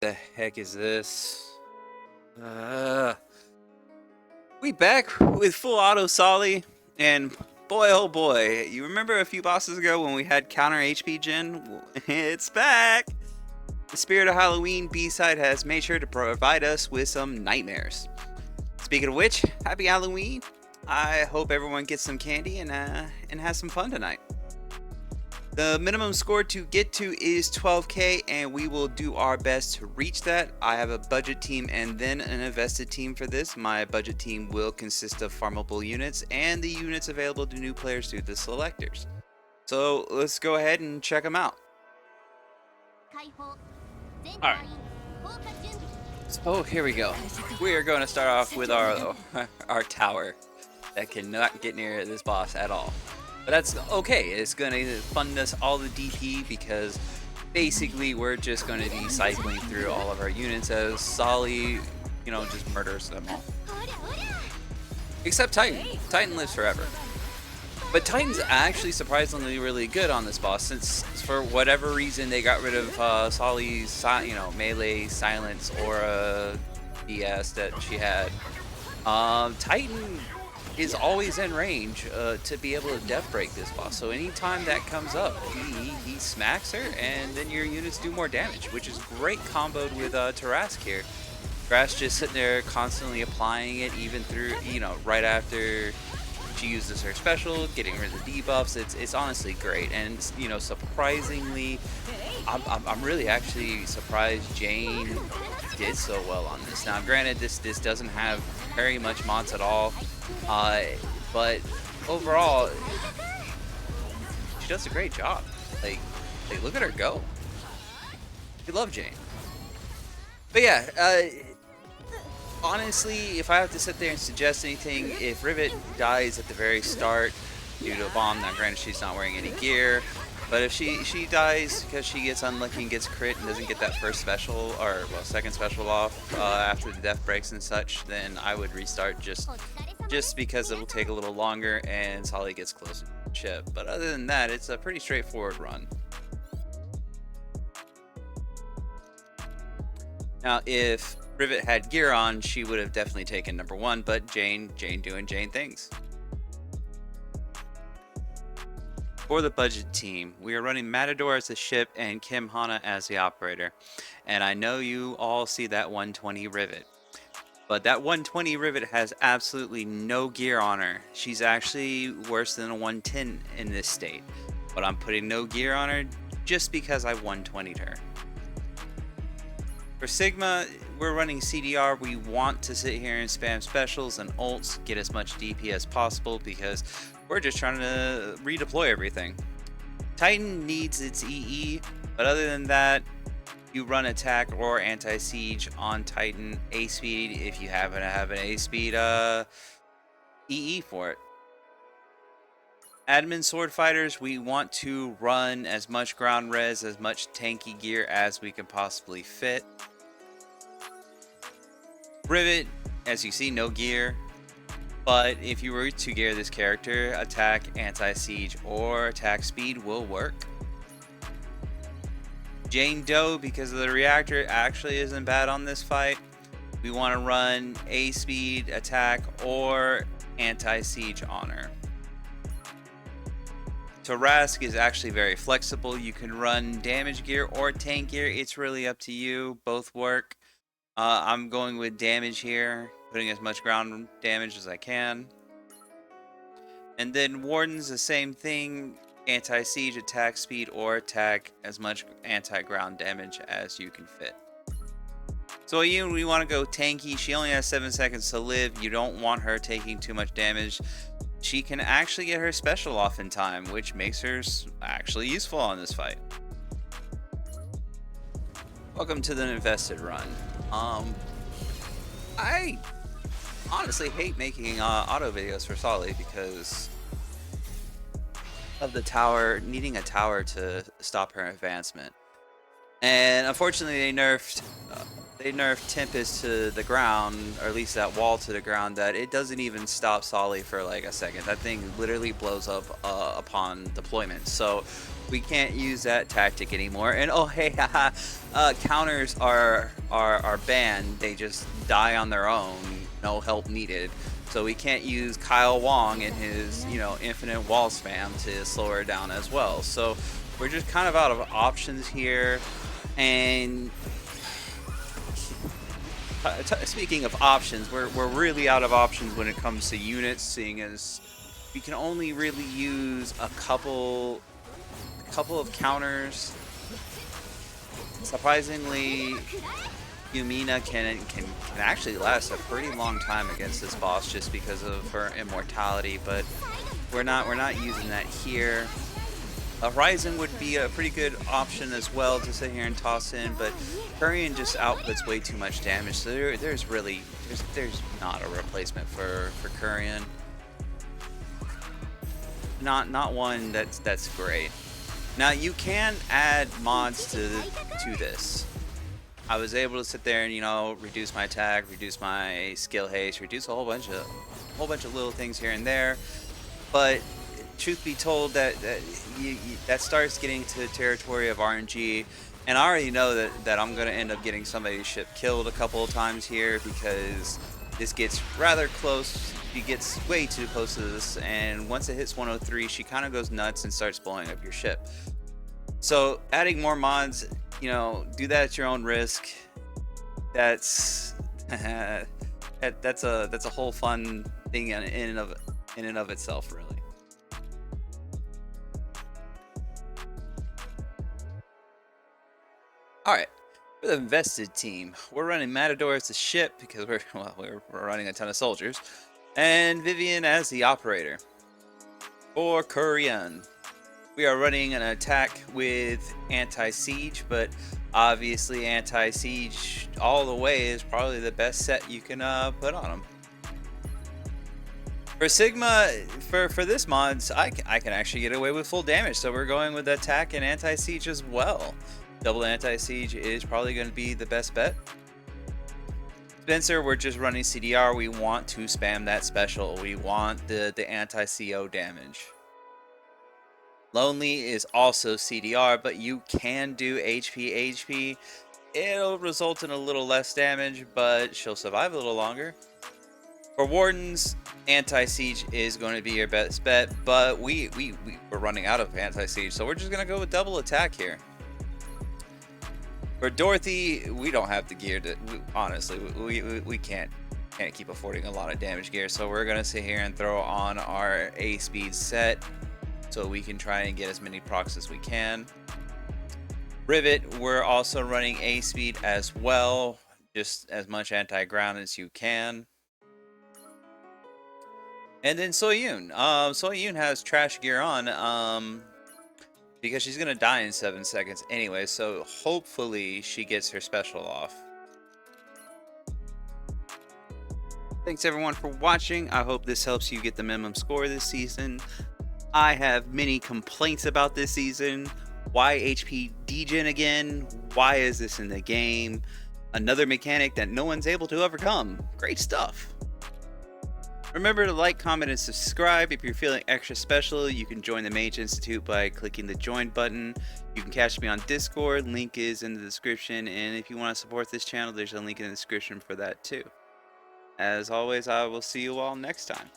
The heck is this? We back with full auto Solly, and boy oh boy, you remember a few bosses ago when we had counter HP gen? Well, it's back! The Spirit of Halloween B-side has made sure to provide us with some nightmares. Speaking of which, happy Halloween! I hope everyone gets some candy and has some fun tonight. The minimum score to get to is 12k, and we will do our best to reach that. I have a budget team and then an invested team for this. My budget team will consist of farmable units and the units available to new players through the selectors. So let's go ahead and check them out. Alright. So here we go. We are going to start off with our tower that cannot get near this boss at all. But that's okay, it's going to fund us all the DP because basically we're just going to be cycling through all of our units as Solly, just murders them all. Except Titan. Titan lives forever. But Titan's actually surprisingly really good on this boss since for whatever reason they got rid of Solly's melee silence or BS that she had. Titan is always in range to be able to death break this boss. So anytime that comes up, he smacks her, and then your units do more damage, which is great comboed with Tarask here. Tarask just sitting there constantly applying it, even through right after she uses her special, getting rid of the debuffs. It's honestly great, and surprisingly, I'm really actually surprised Jane did so well on this. Now, granted, this doesn't have very much mods at all. But overall, she does a great job. Like look at her go. You love Jane. But yeah, honestly, if I have to sit there and suggest anything, if Rivet dies at the very start due to a bomb, now granted she's not wearing any gear, but if she dies because she gets unlucky and gets crit and doesn't get that first special, or second special off after the death breaks and such, then I would restart just because it will take a little longer and Solly gets closer to the chip. But other than that, it's a pretty straightforward run. Now, if Rivet had gear on, she would have definitely taken number one, but Jane doing Jane things. For the budget team, we are running Matador as the ship and Kim Hana as the operator. And I know you all see that 120 Rivet. But that 120 Rivet has absolutely no gear on her. She's actually worse than a 110 in this state. But I'm putting no gear on her just because I 120'd her. For Sigma, we're running CDR. We want to sit here and spam specials and ults, get as much DP as possible because we're just trying to redeploy everything. Titan needs its EE, but other than that, you run attack or anti-siege on Titan A-speed if you happen to have an A-speed EE for it. Admin sword fighters, we want to run as much ground res, as much tanky gear as we can possibly fit. Rivet, as you see, no gear. But if you were to gear this character, attack, anti-siege, or attack speed will work. Jane Doe, because of the reactor, actually isn't bad on this fight. We want to run A-speed, attack, or anti-siege on her. Tarask is actually very flexible. You can run damage gear or tank gear. It's really up to you. Both work. I'm going with damage here, putting as much ground damage as I can. And then Warden's the same thing. Anti-siege, attack speed, or attack as much anti-ground damage as you can fit. So we want to go tanky. She only has 7 seconds to live. You don't want her taking too much damage. She can actually get her special off in time, which makes her actually useful on this fight. Welcome to the invested run. I honestly hate making auto videos for Solly because of the tower, needing a tower to stop her advancement. And unfortunately they nerfed Tempest to the ground, or at least that wall to the ground, that it doesn't even stop Solly for like a second. That thing literally blows up upon deployment. So we can't use that tactic anymore. And oh hey, haha, counters are banned. They just die on their own. No help needed. So we can't use Kyle Wong and his, you know, infinite wall spam to slow her down as well. So we're just kind of out of options here. And speaking of options, we're really out of options when it comes to units, seeing as we can only really use a couple of counters. Surprisingly, Yumina can actually last a pretty long time against this boss just because of her immortality, but we're not using that here. Horizon would be a pretty good option as well to sit here and toss in, but Courian just outputs way too much damage, so there's not a replacement for Courian. Not one that's great. Now you can add mods to this. I was able to sit there and, you know, reduce my attack, reduce my skill haste, reduce a whole bunch of little things here and there. But truth be told, that starts getting to the territory of RNG, and I already know that I'm gonna end up getting somebody's ship killed a couple of times here because this gets rather close. She gets way too close to this, and once it hits 103, she kind of goes nuts and starts blowing up your ship. So adding more mods, you know, do that at your own risk. That's that's a whole fun thing in and of itself, really. All right, for the invested team, we're running Matador as the ship because we're running a ton of soldiers, and Vivian as the operator. For Korean, we are running an attack with anti-siege, but obviously anti-siege all the way is probably the best set you can put on them. For Sigma, for this mods, I can actually get away with full damage, so we're going with attack and anti-siege as well. Double anti-siege is probably going to be the best bet. Spencer, we're just running CDR. We want to spam that special. We want the anti-CO damage. Lonely is also CDR, but you can do HP. It'll result in a little less damage, but she'll survive a little longer. For Wardens, anti-siege is going to be your best bet, but we're running out of anti-siege, so we're just going to go with double attack here. For Dorothy, we don't have the gear to, honestly, we can't keep affording a lot of damage gear, so we're gonna sit here and throw on our A speed set so we can try and get as many procs as we can. Rivet, we're also running A speed as well, just as much anti-ground as you can. And then Soyun. Soyun has trash gear on, because she's gonna die in 7 seconds anyway, so hopefully she gets her special off. Thanks everyone for watching. I hope this helps you get the minimum score this season. I have many complaints about this season. Why HP degen again? Why is this in the game? Another mechanic that no one's able to overcome. Great stuff. Remember to like, comment, and subscribe. If you're feeling extra special, you can join the Mage Institute by clicking the join button. You can catch me on Discord. Link is in the description. And if you want to support this channel, there's a link in the description for that too. As always, I will see you all next time.